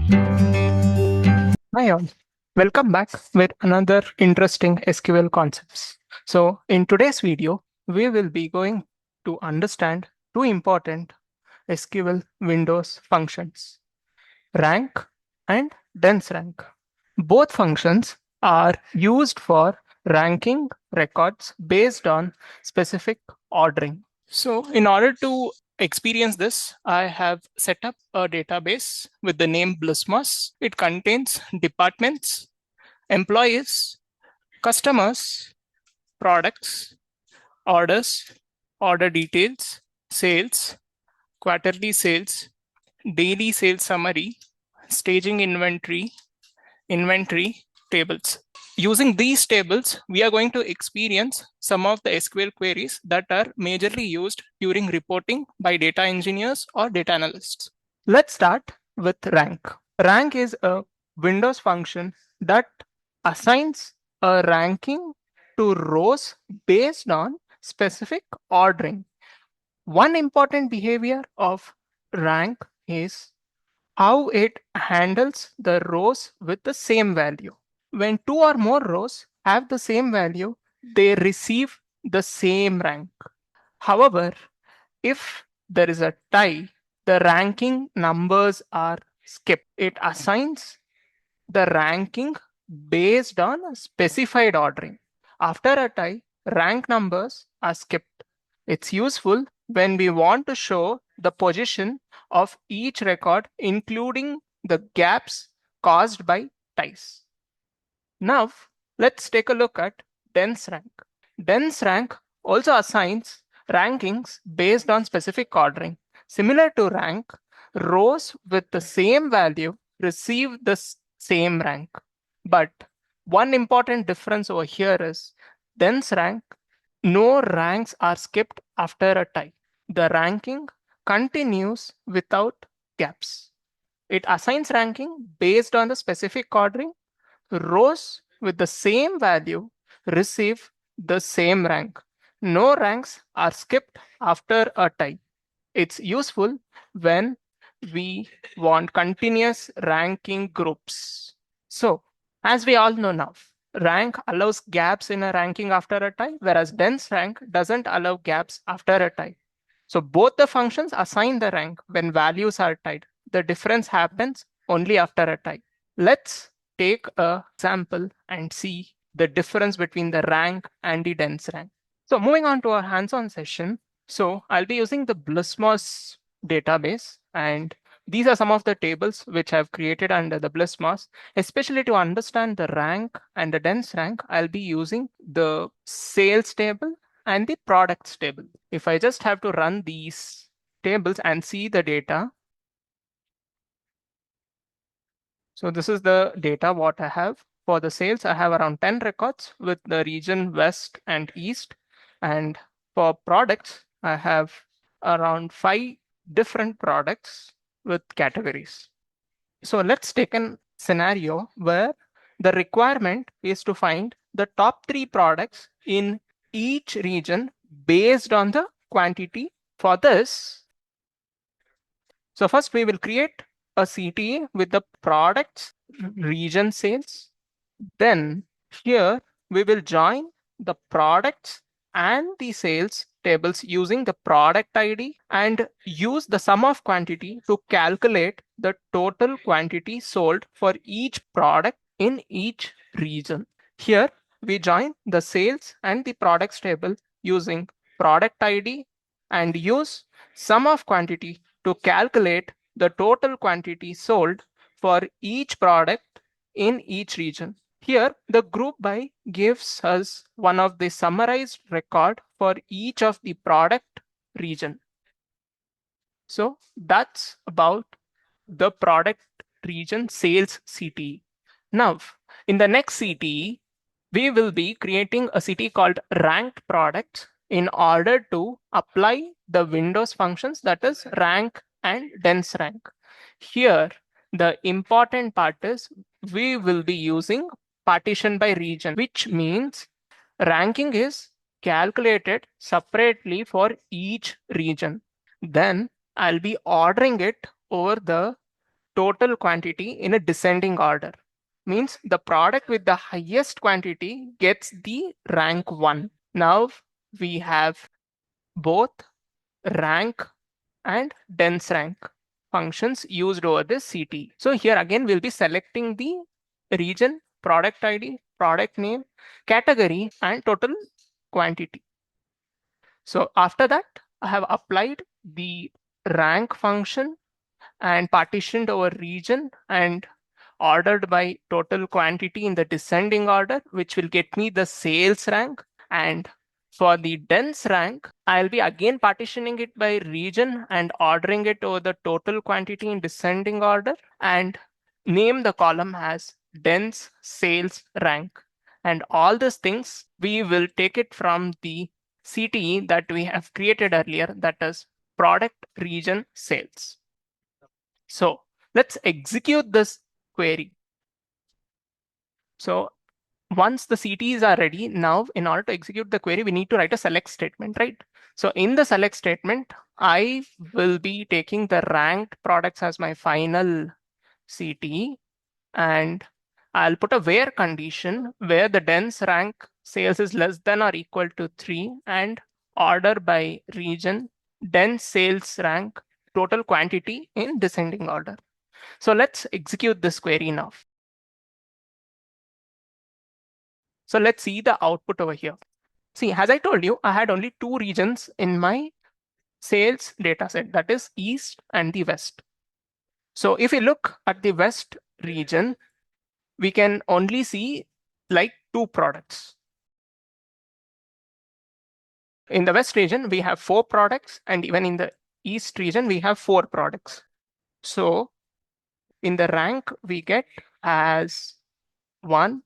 Hi all, welcome back with another interesting SQL concepts. So in today's video, we will be going to understand two important SQL Windows functions, rank and dense rank. Both functions are used for ranking records based on specific ordering. So in order to experience this, I have set up a database with the name Blismos. It contains departments, employees, customers, products, orders, order details, sales, quarterly sales, daily sales summary, staging inventory, inventory tables. Using these tables, we are going to experience some of the SQL queries that are majorly used during reporting by data engineers or data analysts. Let's start with rank. Rank is a Windows function that assigns a ranking to rows based on specific ordering. One important behavior of rank is how it handles the rows with the same value. When two or more rows have the same value, they receive the same rank. However, if there is a tie, the ranking numbers are skipped. It assigns the ranking based on a specified ordering. After a tie, rank numbers are skipped. It's useful when we want to show the position of each record, including the gaps caused by ties. Now, let's take a look at dense rank. Dense rank also assigns rankings based on specific ordering. Similar to rank, rows with the same value receive the same rank. But one important difference over here is dense rank, no ranks are skipped after a tie. The ranking continues without gaps. It assigns ranking based on the specific ordering. Rows with the same value receive the same rank. No ranks are skipped after a tie. It's useful when we want continuous ranking groups. So, as we all know now, rank allows gaps in a ranking after a tie, whereas dense rank doesn't allow gaps after a tie. So both the functions assign the rank when values are tied. The difference happens only after a tie. Let's take an example and see the difference between the rank and the dense rank. So moving on to our hands-on session. So I'll be using the Blismos database, and these are some of the tables which I've created under the Blismos. Especially to understand the rank and the dense rank, I'll be using the sales table and the products table. If I just have to run these tables and see the data, so this is the data what I have. For the sales, I have around 10 records with the region West and East. And for products, I have around 5 different products with categories. So let's take a scenario where the requirement is to find the top 3 products in each region based on the quantity. For this, so first we will create a CTA with the products region sales. Then here we will join the products and the sales tables using the product ID and use the sum of quantity to calculate the total quantity sold for each product in each region. Here we join the sales and the products table using product ID and use sum of quantity to calculate the total quantity sold for each product in each region. Here, the group by gives us one of the summarized record for each of the product region. So that's about the product region sales CTE. Now, in the next CTE, we will be creating a CTE called ranked products in order to apply the Windows functions, that is rank and dense rank. Here, the important part is we will be using partition by region, which means ranking is calculated separately for each region. Then I'll be ordering it over the total quantity in a descending order. Means the product with the highest quantity gets the rank 1. Now we have both rank and dense rank functions used over this CT. So here again, we'll be selecting the region, product ID, product name, category, and total quantity. So after that, I have applied the rank function and partitioned over region and ordered by total quantity in the descending order, which will get me the sales rank. And for the dense rank, I'll be again partitioning it by region and ordering it over the total quantity in descending order and name the column as dense sales rank. And all these things, we will take it from the CTE that we have created earlier, that is product region sales. So let's execute this query. So once the CTs are ready, now in order to execute the query, we need to write a select statement, right? So in the select statement, I will be taking the ranked products as my final CT, and I'll put a where condition where the dense rank sales is less than or equal to 3 and order by region dense sales rank total quantity in descending order. So let's execute this query now. So let's see the output over here. See, as I told you, I had only 2 regions in my sales dataset, that is East and the West. So if you look at the West region, we can only see like 2 products. In the West region, we have 4 products, and even in the East region, we have 4 products. So in the rank, we get as 1,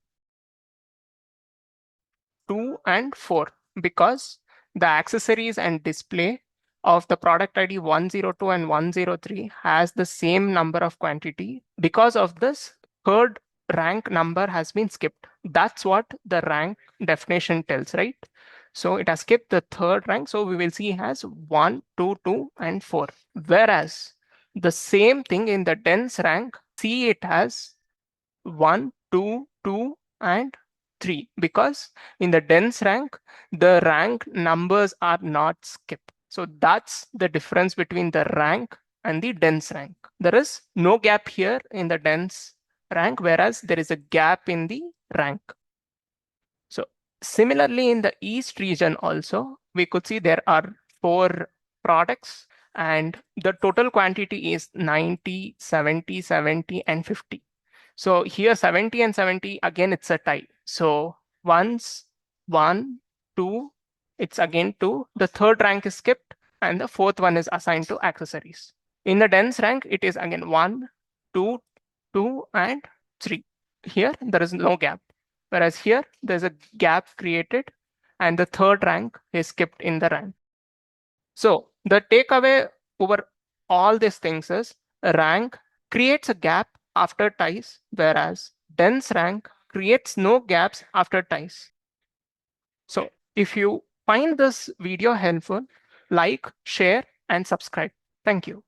2, and 4 because the accessories and display of the product ID 102 and 103 has the same number of quantity. Because of this, third rank number has been skipped. That's what the rank definition tells, right? So it has skipped the third rank. So we will see has 1, 2, 2, and 4. Whereas the same thing in the dense rank, see it has 1, 2, 2, and 3 because in the dense rank, the rank numbers are not skipped. So that's the difference between the rank and the dense rank. There is no gap here in the dense rank, whereas there is a gap in the rank. So similarly, in the East region also, we could see there are 4 products and the total quantity is 90, 70, 70, and 50. So here 70 and 70, again, it's a tie. So once 1, 2, it's again 2. The third rank is skipped and the fourth one is assigned to accessories. In the dense rank, it is again 1, 2, 2, and 3. Here, there is no gap. Whereas here, there's a gap created and the third rank is skipped in the rank. So the takeaway over all these things is rank creates a gap after ties, whereas dense rank creates no gaps after ties. So if you find this video helpful, like, share, and subscribe. Thank you.